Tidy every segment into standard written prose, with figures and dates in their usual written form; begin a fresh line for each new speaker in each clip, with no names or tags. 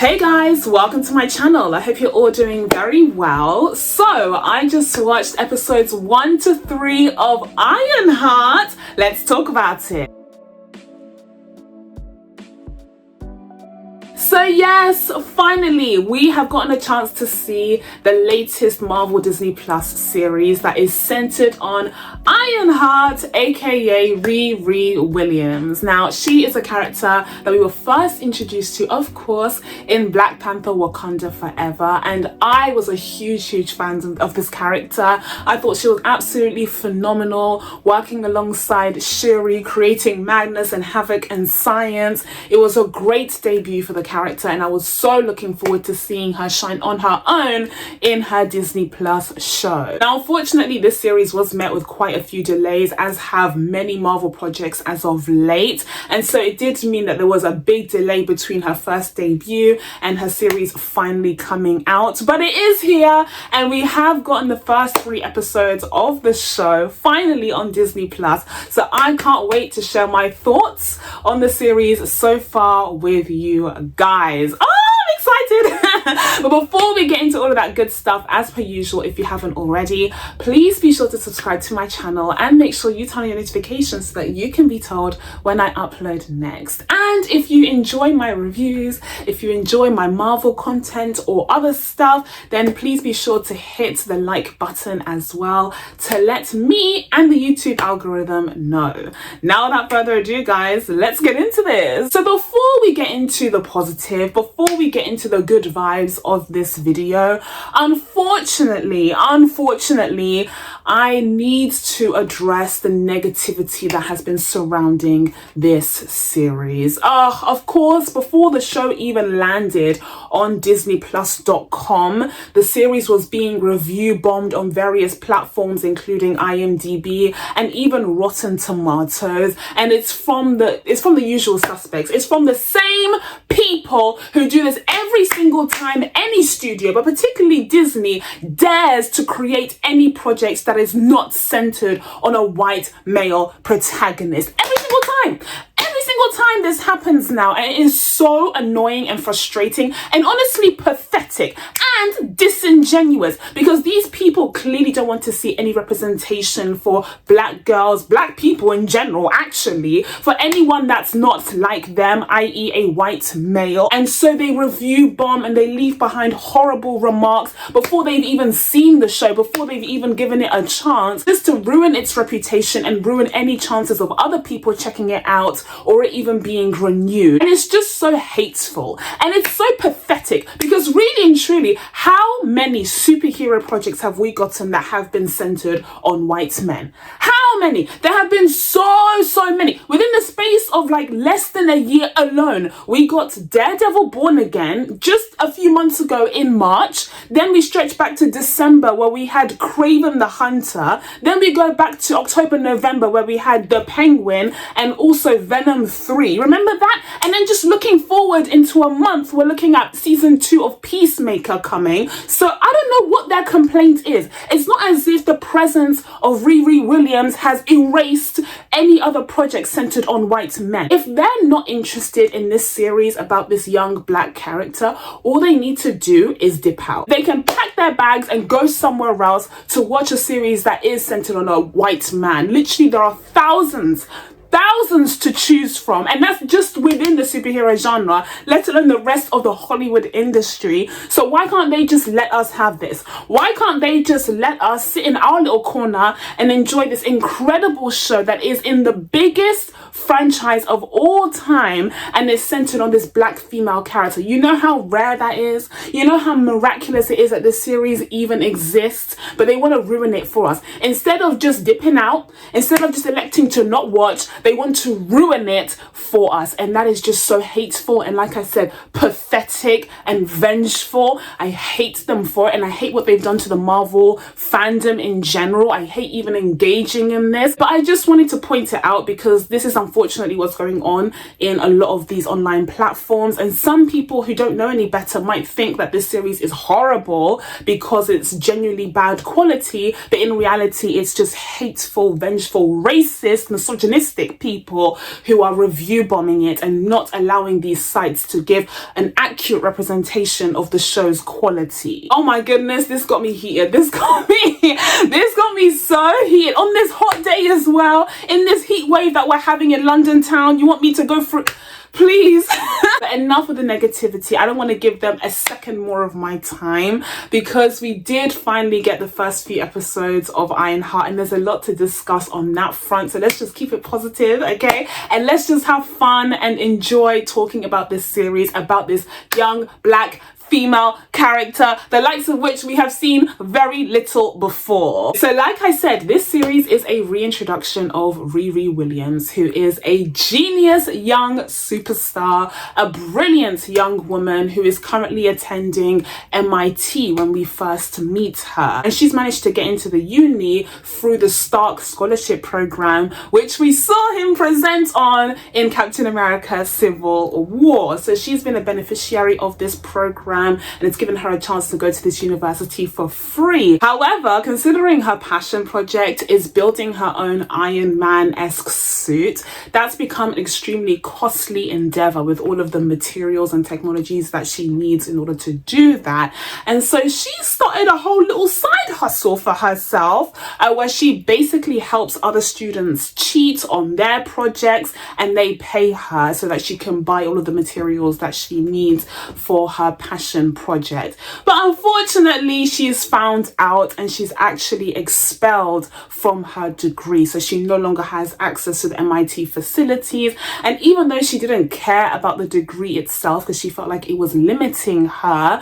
Hey guys, welcome to my channel. I hope you're all doing very well. So I just watched episodes 1 to 3 of Ironheart. Let's talk about it. So yes, finally, we have gotten a chance to see the latest Marvel Disney Plus series that is centered on Ironheart, aka Riri Williams. Now, she is a character that we were first introduced to, of course, in Black Panther Wakanda Forever, and I was a huge fan of this character. I thought she was absolutely phenomenal, working alongside Shuri, creating madness and havoc and science. It was a great debut for the character, and I was so looking forward to seeing her shine on her own in her Disney Plus show. Now, unfortunately, this series was met with quite a few delays, as have many Marvel projects as of late, and so it did mean that there was a big delay between her first debut and her series finally coming out. But it is here, and we have gotten the first 3 episodes of the show finally on Disney Plus, so I can't wait to share my thoughts on the series so far with you guys. I'm excited. But before we get into all of that good stuff, as per usual, if you haven't already, please be sure to subscribe to my channel and make sure you turn on your notifications so that you can be told when I upload next. And if you enjoy my reviews, if you enjoy my Marvel content or other stuff, then please be sure to hit the like button as well to let me and the YouTube algorithm know. Now, without further ado, guys, let's get into this. So before we get into the positive, before we get into the good vibes of this video, unfortunately, I need to address the negativity that has been surrounding this series. Of course, before the show even landed on DisneyPlus.com, the series was being review bombed on various platforms, including IMDb and even Rotten Tomatoes. And it's from the usual suspects. It's from the same people who do this every single time any studio, but particularly Disney, dares to create any projects that is not centered on a white male protagonist. Every single time this happens now, and it is so annoying and frustrating and honestly pathetic and disingenuous, because these people clearly don't want to see any representation for black girls, black people in general, actually, for anyone that's not like them, i.e. a white male. And so they review bomb and they leave behind horrible remarks before they've even seen the show, before they've even given it a chance, just to ruin its reputation and ruin any chances of other people checking it out or it even being renewed. And it's just so hateful and it's so pathetic, because really and truly, how many superhero projects have we gotten that have been centered on white men? How many? There have been so many. Within the space of like less than a year alone, we got Daredevil Born Again just a few months ago in March. Then we stretch back to December where we had Kraven the Hunter. Then we go back to October, November where we had The Penguin and also Venom 3. Remember that? And then just looking forward into a month, we're looking at season 2 of Peacemaker coming. So I don't know what their complaint is. It's not as if the presence of Riri Williams has erased any other project centered on white men. If they're not interested in this series about this young black character, all they need to do is dip out. They can pack their bags and go somewhere else to watch a series that is centered on a white man. Literally, there are thousands to choose from, and that's just within the superhero genre, let alone the rest of the Hollywood industry. So why can't they just let us have this? Why can't they just let us sit in our little corner and enjoy this incredible show that is in the biggest franchise of all time and is centered on this black female character? You know how rare that is? You know how miraculous it is that this series even exists? But they want to ruin it for us. Instead of just dipping out, instead of just electing to not watch, they want to ruin it for us, and that is just so hateful and, like I said, pathetic and vengeful. I hate them for it, and I hate what they've done to the Marvel fandom in general. I hate even engaging in this, but I just wanted to point it out because this is unfortunately what's going on in a lot of these online platforms, and some people who don't know any better might think that this series is horrible because it's genuinely bad quality, but in reality it's just hateful, vengeful, racist, misogynistic, toxic people who are review bombing it and not allowing these sites to give an accurate representation of the show's quality. Oh my goodness, this got me heated. This got me so heated on this hot day as well, in this heat wave that we're having in London town. You want me to go through? Please. But enough of the negativity. I don't want to give them a second more of my time, because we did finally get the first few episodes of Ironheart, and there's a lot to discuss on that front. So let's just keep it positive, okay? And let's just have fun and enjoy talking about this series, about this young black female character, the likes of which we have seen very little before. So like I said, this series is a reintroduction of Riri Williams, who is a genius young superstar, a brilliant young woman who is currently attending MIT when we first meet her. And she's managed to get into the uni through the Stark Scholarship Program, which we saw him present on in Captain America Civil War. So she's been a beneficiary of this program, and it's given her a chance to go to this university for free. However, considering her passion project is building her own Iron Man-esque suit, that's become an extremely costly endeavor with all of the materials and technologies that she needs in order to do that. And so she started a whole little side hustle for herself, where she basically helps other students cheat on their projects, and they pay her so that she can buy all of the materials that she needs for her passion project. But unfortunately, she's found out and she's actually expelled from her degree. So she no longer has access to the MIT facilities. And even though she didn't care about the degree itself, because she felt like it was limiting her,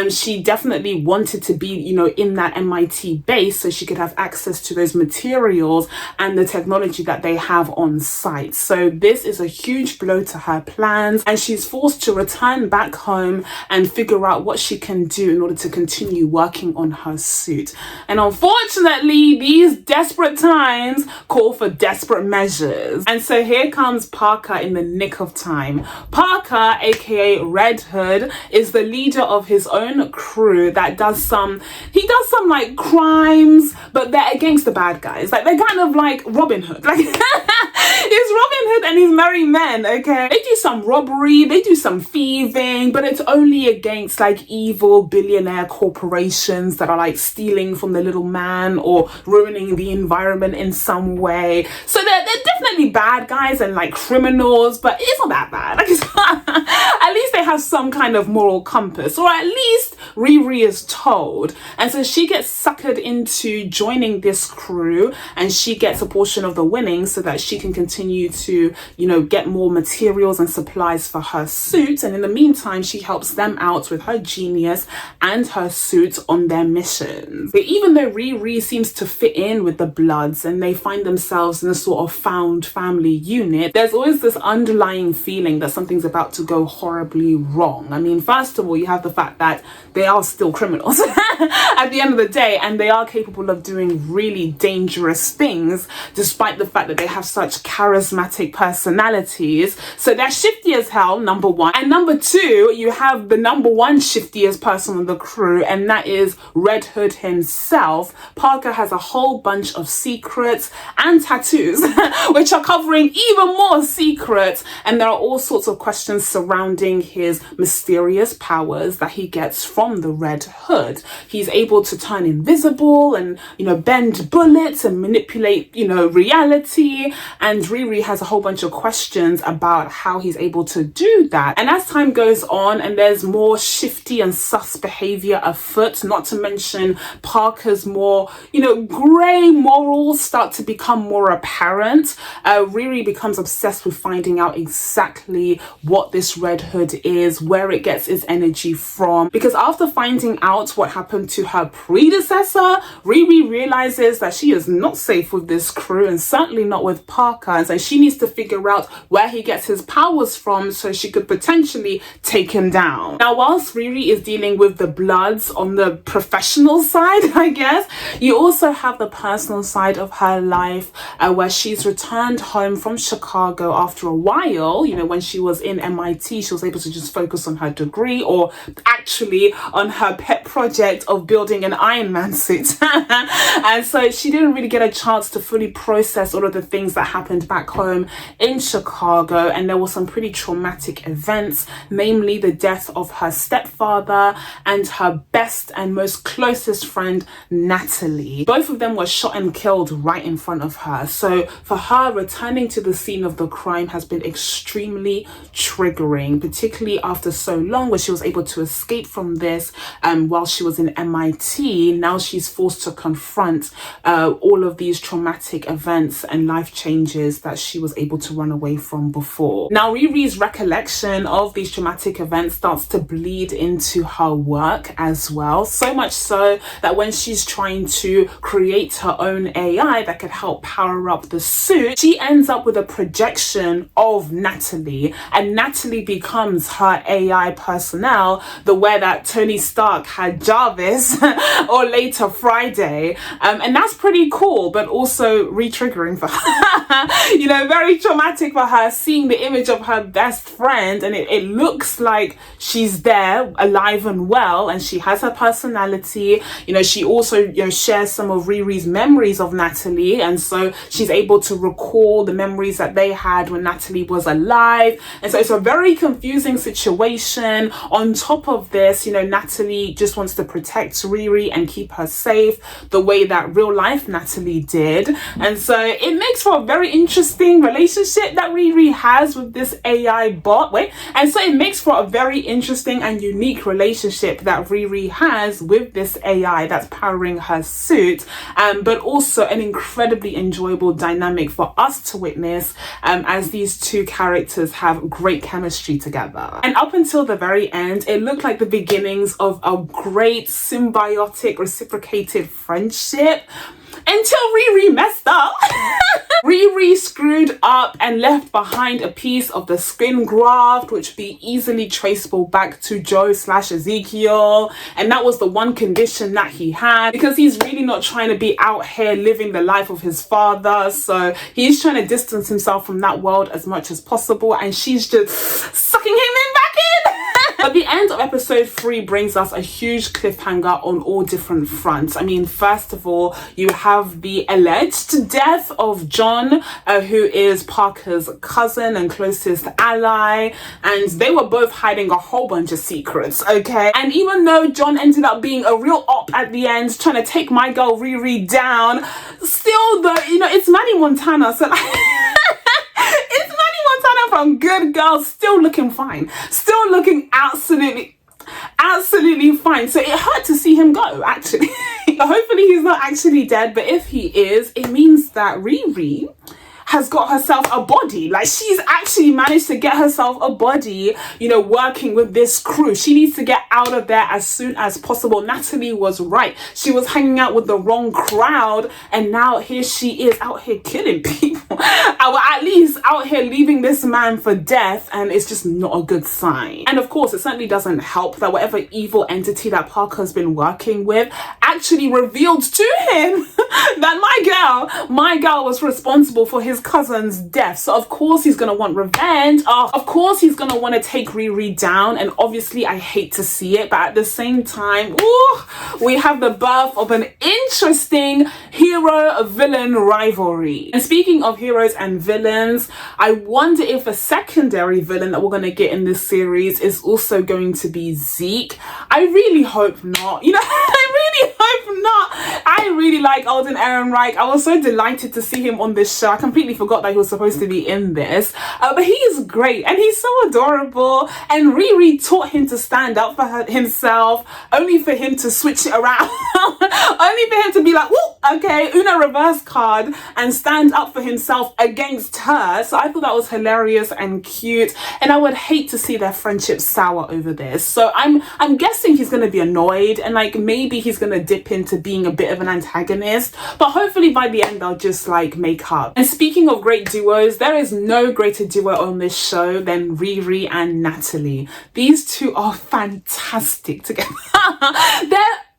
she definitely wanted to be, you know, in that MIT base so she could have access to those materials and the technology that they have on site. So this is a huge blow to her plans, and she's forced to return back home and figure out what she can do in order to continue working on her suit. And unfortunately, these desperate times call for desperate measures. And so here comes Parker in the nick of time. Parker, aka Red Hood, is the leader of his own crew that does some like crimes, but they're against the bad guys. Like, they're kind of like Robin Hood. Like it's Robin Hood and his merry men, okay? They do some robbery, they do some thieving, but it's only against like evil billionaire corporations that are like stealing from the little man or ruining the environment in some way. So they're definitely bad guys and like criminals, but it's not that bad. Like, at least they have some kind of moral compass, or at least Riri is told. And so she gets suckered into joining this crew, and she gets a portion of the winnings so that she can continue to, you know, get more materials and supplies for her suit. And in the meantime, she helps them out with her genius and her suit on their missions. But even though Riri seems to fit in with the Bloods and they find themselves in a sort of found family unit, there's always this underlying feeling that something's about to go horribly wrong. I mean, first of all, you have the fact that they are still criminals at the end of the day, and they are capable of doing really dangerous things despite the fact that they have such charismatic personalities. So they're shifty as hell, number one. And number two, you have the number one shiftiest person on the crew, and that is Red Hood himself. Parker has a whole bunch of secrets and tattoos which are covering even more secrets, and there are all sorts of questions surrounding his mysterious powers that he gets from the Red Hood. He's able to turn invisible and, you know, bend bullets and manipulate, you know, reality, and Riri has a whole bunch of questions about how he's able to do that. And as time goes on and there's more shifty and sus behavior afoot, not to mention Parker's more, you know, grey morals start to become more apparent, Riri becomes obsessed with finding out exactly what this Red Hood is, where it gets its energy from, because after finding out what happened to her predecessor, Riri realizes that she is not safe with this crew, and certainly not with Parker, and so she needs to figure out where he gets his powers from so she could potentially take him down. Now, whilst Riri is dealing with the Bloods on the professional side, I guess, you also have the personal side of her life, where she's returned home from Chicago after a while. You know, when she was in MIT, she was able to just focus on her degree, or actually on her pet project of building an Iron Man suit. And so she didn't really get a chance to fully process all of the things that happened back home in Chicago. And there were some pretty traumatic events, namely the death of her stepfather and her best and most closest friend, Natalie. Both of them were shot and killed right in front of her. So for her, returning to the scene of the crime has been extremely triggering, particularly after so long where she was able to escape from this while she was in MIT. Now she's forced to confront all of these traumatic events and life changes that she was able to run away from before. Now Riri's recollection of these traumatic events starts to bleed into her work as well, so much so that when she's trying to create her own AI that could help power up the suit, she ends up with a projection of Natalie, and Natalie becomes her AI personnel, the way that Tony Stark had Jarvis or later Friday. And that's pretty cool, but also re-triggering for her. You know, very traumatic for her, seeing the image of her best friend, and it looks like she's there alive and well, and she has her personality. You know, she also, you know, shares some of Riri's memories of Natalie, and so she's able to recall the memories that they had when Natalie was alive. And so it's a very confusing situation. On top of this, you know, Natalie just wants to protect Riri and keep her safe the way that real life Natalie did. And so it makes for a very interesting relationship that Riri has with this AI bot. And so it makes for a very interesting and unique relationship that Riri has with this AI that's powering her suit, but also an incredibly enjoyable dynamic for us to witness as these two characters have great chemistry together. And up until the very end, it looked like the beginnings of a great symbiotic reciprocated friendship until Riri messed up. Riri screwed up and left behind a piece of the skin graft, which would be easily traceable back to Joe/Ezekiel. And that was the one condition that he had, because he's really not trying to be out here living the life of his father. So he's trying to distance himself from that world as much as possible. And she's just sucking him in back in. But the end of episode 3 brings us a huge cliffhanger on all different fronts. I mean, first of all, you have the alleged death of John, who is Parker's cousin and closest ally, and they were both hiding a whole bunch of secrets, okay? And even though John ended up being a real op at the end, trying to take my girl Riri down, still though, you know, it's Manny Montana, so it's Manny Montana from Good Girl, still looking fine, still looking absolutely fine. So it hurt to see him go, actually. Hopefully he's not actually dead, but if he is, it means that Riri has got herself a body. Like, she's actually managed to get herself a body, you know, working with this crew. She needs to get out of there as soon as possible. Natalie was right. She was hanging out with the wrong crowd, and now here she is out here killing people. Or at least out here leaving this man for death, and it's just not a good sign. And of course, it certainly doesn't help that whatever evil entity that Parker's been working with actually revealed to him that my girl was responsible for his cousin's death. So of course he's gonna want revenge. Of course he's gonna want to take Riri down, and obviously I hate to see it, but at the same time, ooh, we have the birth of an interesting hero-villain rivalry. And speaking of heroes and villains, I wonder if a secondary villain that we're gonna get in this series is also going to be Zeke. I really hope not. You know, I really hope not. I really like Alden Ehrenreich. I was so delighted to see him on this show. I completely forgot that he was supposed to be in this, but he is great and he's so adorable, and Riri taught him to stand up for himself, only for him to switch it around. Only for him to be like, whoa, okay, Uno reverse card, and stand up for himself against her. So I thought that was hilarious and cute, and I would hate to see their friendship sour over this. So I'm guessing he's going to be annoyed, and like maybe he's going to dip into being a bit of an antagonist, but hopefully by the end they'll just like make up. And speaking of great duos, there is no greater duo on this show than Riri and Natalie. These two are fantastic together.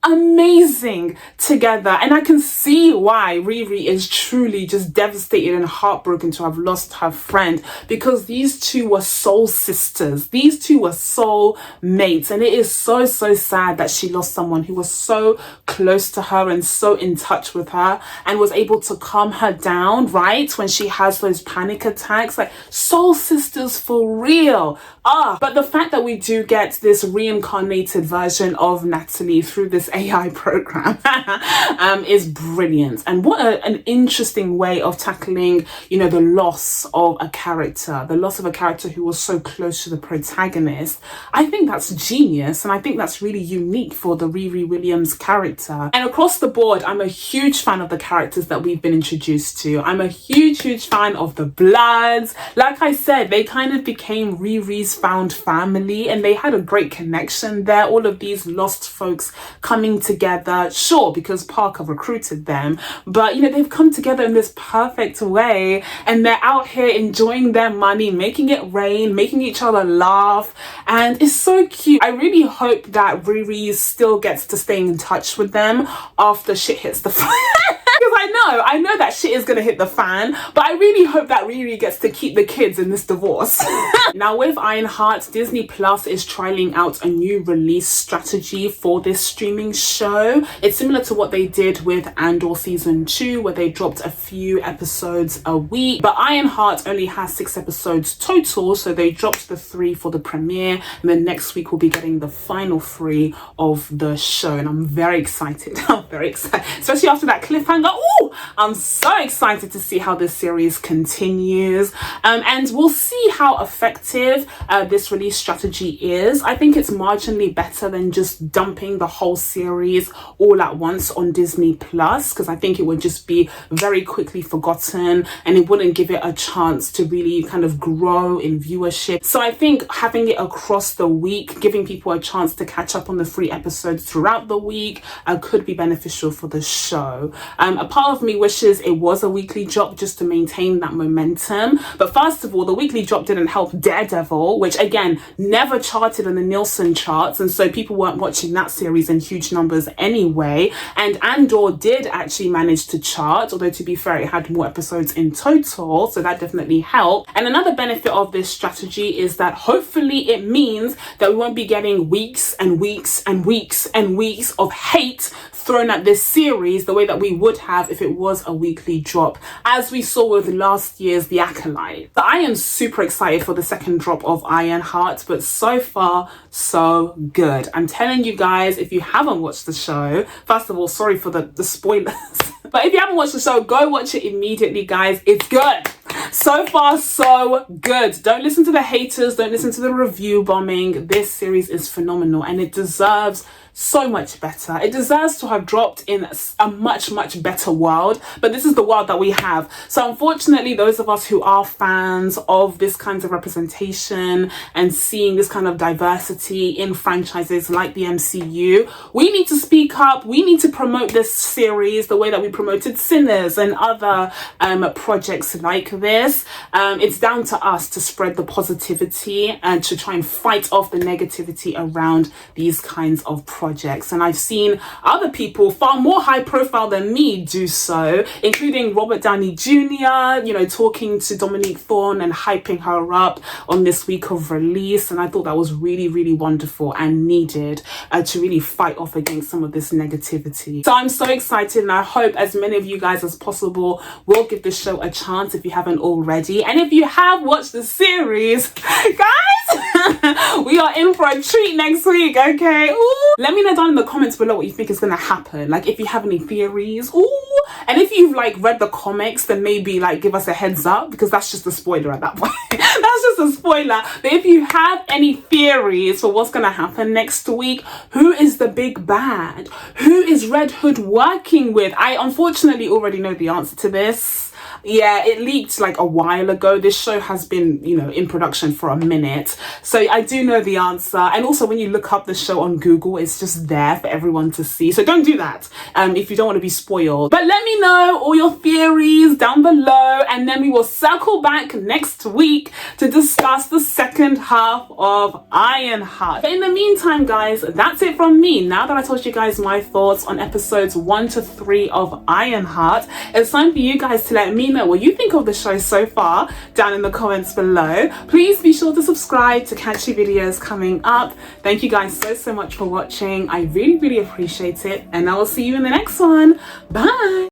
amazing together, and I can see why Riri is truly just devastated and heartbroken to have lost her friend, because these two were soul sisters, these two were soul mates, and it is so sad that she lost someone who was so close to her and so in touch with her and was able to calm her down right when she has those panic attacks. Like, soul sisters for real. But the fact that we do get this reincarnated version of N.A.T.A.L.I.E through this AI program is brilliant. And what an interesting way of tackling, you know, the loss of a character, who was so close to the protagonist. I think that's genius, and I think that's really unique for the Riri Williams character. And across the board, I'm a huge fan of the characters that we've been introduced to. I'm a huge fan of the Bloods. Like I said, they kind of became Riri's found family, and they had a great connection there. All of these lost folks coming together, sure, because Parker recruited them, but you know, they've come together in this perfect way, and they're out here enjoying their money, making it rain, making each other laugh, and it's so cute. I really hope that Riri still gets to stay in touch with them after shit hits the fan. Because I know that shit is gonna hit the fan, but I really hope that Riri gets to keep the kids in this divorce. Now, with Ironheart, Disney Plus is trialing out a new release strategy for this streaming show. It's similar to what they did with N.A.T.A.L.I.E season 2, where they dropped a few episodes a week, but Ironheart only has 6 episodes total, so they dropped the 3 for the premiere, and then next week we'll be getting the final 3 of the show, and I'm very excited. I'm very excited, especially after that cliffhanger. Ooh, I'm so excited to see how this series continues, and we'll see how effective this release strategy is. I think it's marginally better than just dumping the whole series all at once on Disney Plus, because I think it would just be very quickly forgotten and it wouldn't give it a chance to really kind of grow in viewership. So I think having it across the week, giving people a chance to catch up on the 3 episodes throughout the week, could be beneficial for the show. A part of me wishes it was a weekly drop just to maintain that momentum, but first of all, the weekly drop didn't help Daredevil, which again never charted on the Nielsen charts, and so people weren't watching that series in huge numbers anyway. And Andor did actually manage to chart, although to be fair, it had more episodes in total, so that definitely helped. And another benefit of this strategy is that hopefully it means that we won't be getting weeks and weeks and weeks and weeks of hate thrown at this series the way that we would have if it was a weekly drop, as we saw with last year's The Acolyte. So I am super excited for the second drop of Ironheart, but so far so good. I'm telling you guys, if you haven't watched the show, first of all, sorry for the spoilers, but if you haven't watched the show, go watch it immediately, guys. It's good. So far so good. Don't listen to the haters, don't listen to the review bombing. This series is phenomenal, and it deserves so much better. It deserves to have dropped in a much better world, but this is the world that we have. So unfortunately, those of us who are fans of this kind of representation and seeing this kind of diversity in franchises like the MCU, we need to speak up. We need to promote this series the way that we promoted Sinners and other projects like this. It's down to us to spread the positivity and to try and fight off the negativity around these kinds of projects. And I've seen other people far more high profile than me do so, including Robert Downey Jr., you know, talking to Dominique Thorne and hyping her up on this week of release. And I thought that was really wonderful and needed to really fight off against some of this negativity. So I'm so excited, and I hope as many of you guys as possible will give this show a chance if you haven't already. And if you have watched the series, guys, we are in for a treat next week, okay? Ooh. Let me know down in the comments below what you think is going to happen. Like, if you have any theories. Ooh. And if you've like read the comics, then maybe like give us a heads up, because that's just a spoiler at that point. That's just a spoiler. But if you have any theories for what's going to happen next week, who is the big bad? Who is Red Hood working with? I unfortunately already know the answer to this. Yeah, it leaked like a while ago. This show has been, you know, in production for a minute. So I do know the answer. And also when you look up the show on Google, it's just there for everyone to see. So don't do that if you don't want to be spoiled. But let me know all your theories down below, and then we will circle back next week to discuss the second half of Ironheart. But in the meantime, guys, that's it from me. Now that I told you guys my thoughts on episodes 1 to 3 of Ironheart, it's time for you guys to let me know what you think of the show so far down in the comments below. Please be sure to subscribe to catch your videos coming up. Thank you guys so much for watching. I really appreciate it, and I will see you in the next one. Bye.